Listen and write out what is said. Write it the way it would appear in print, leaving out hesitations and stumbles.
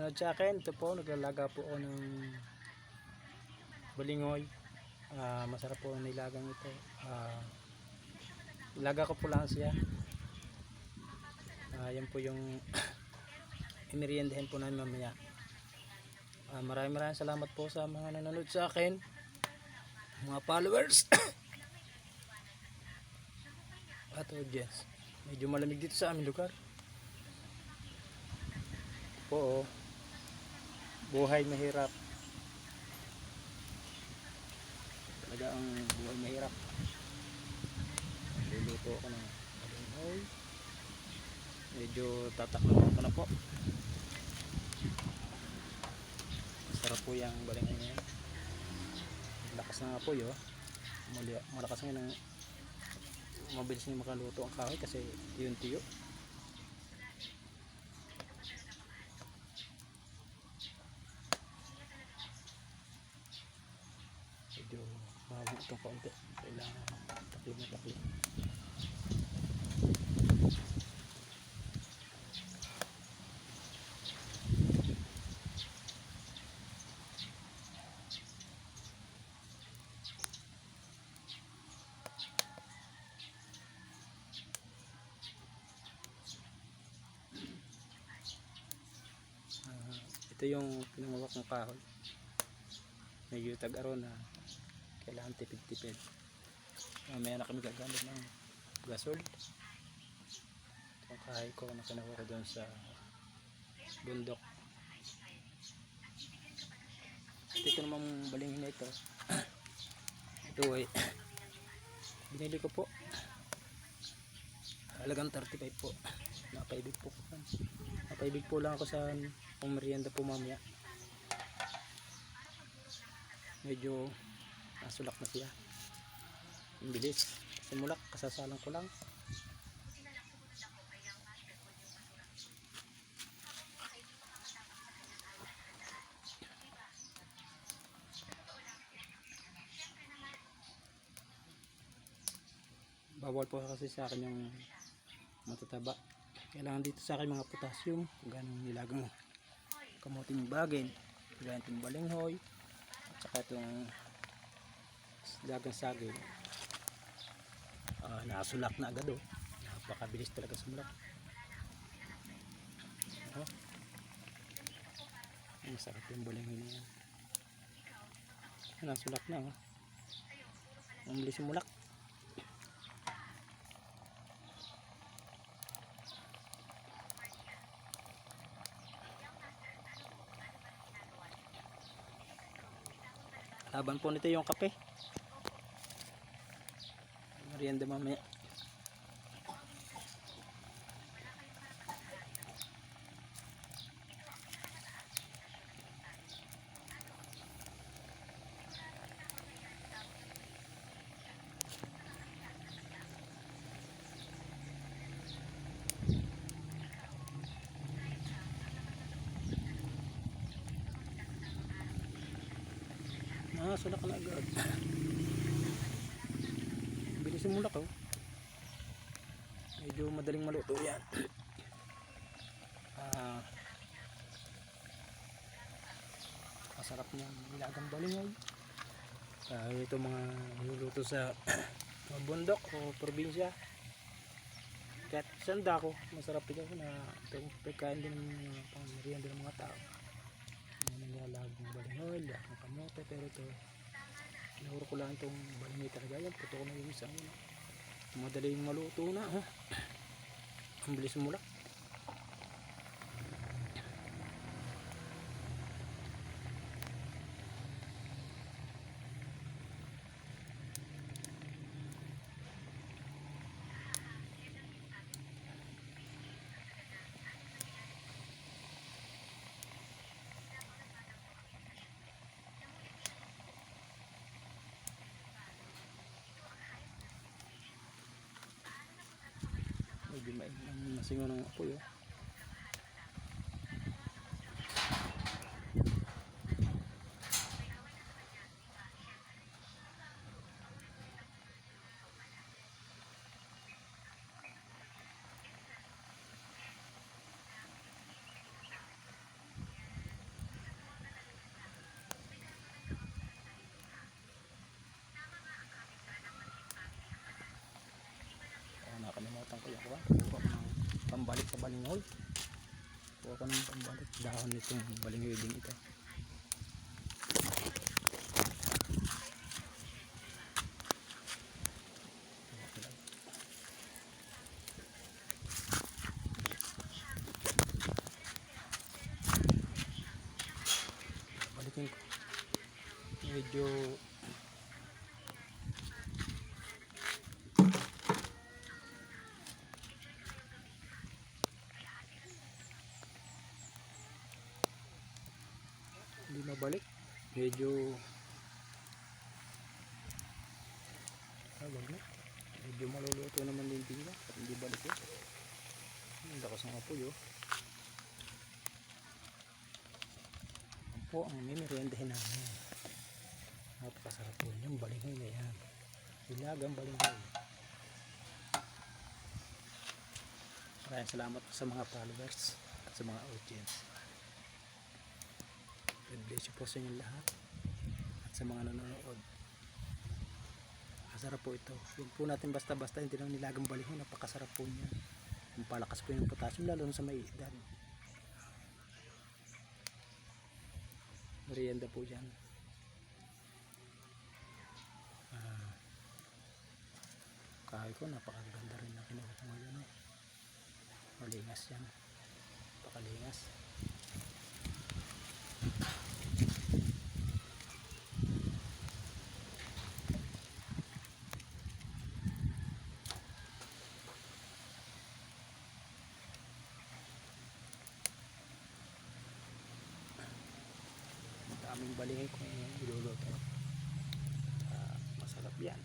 nanonood sa akin, ito po, naglalaga po ako ng balingoy. Masarap po ang nilagang ito. Ilaga ko po lang siya. Yan po yung imeriendahin po namin mamaya. Maraming salamat po sa mga nanonood sa akin, mga followers at audience. Medyo malamig dito sa aming lugar po, buhay mahirap talaga, ang buhay mahirap. Luluto ako ng balingoy, medyo tatakloban ko na po. Masarap po yung balingoy na yan. Lakas ng apoy, malakas nga, mabilis nga makaluto ang kahoy kasi tiyo-tiyo. Medyo mahal itong kaunti, kailangan taklim na taklim. Ito yung pinamawak ng kahoy, medyo tag-araw na, kailangan tipid-tipid. Mamaya na kami gagamit ng gasol. Itong kahoy ko na kinuha ko doon sa bundok. Ito namang balingin na ito. Ito ay binili ko po, halagang 35 po. Napaibig po lang ako sa merienda po mamaya. Medyo nasulak na siya, ang bilis simulak, kasasalang ko lang. Bawal po kasi sa akin yung matataba. Kailangan dito sa akin mga potassium, ganong nilagang kamuting bagin, ganitong balinghoy, at saka itong dagang saging. Nasulak na agad, napakabilis talaga sumulak. Masarap yung balinghoy na yan. Nasulak na, ang bilis sumulak. Laban po nito yung kape, merienda mamaya. Sulak na agad. Bilis simulak, medyo madaling maluto yan. Masarap niyang nilagang balingoy. Ito mga niluluto sa mga bundok o probinsya, kahit sanda ko, masarap ito na pagkain din ng pang-merienda ng mga tao. Nilagang balingoy, ng kamote, pero ito tinuro ko lang itong balingoy talaga. Yan, puto ko na yung isang madaling maluto na, ang bilis mula. Medyo masingaw ng apoy, ko ng pambalik dahon nitong balingoy din ito. Balikin ko. Medyo hindi mabalik. Medyo wag na. Medyo maluluto naman din tingnan at hindi balik yun. Ang lakas ng apoy oh. Yan po ang mimeriendahin namin. Napakasarap po yung balingoy na yan. Hilagang balingoy. Maraming salamat sa mga followers at sa mga audience. God bless you po sa inyo lahat at sa mga nanonood. Masarap po ito. Huwag po natin basta-basta hindi lang nilagang balingoy. Napakasarap po niya. Palakas po yung potassium lalo na sa may edad. Merienda po yan. Kahoy ko napakaganda rin na kinuha ko ngayon. Malingas yan. Napakalingas. Daming balingoy kung iluluto. Masarap yan.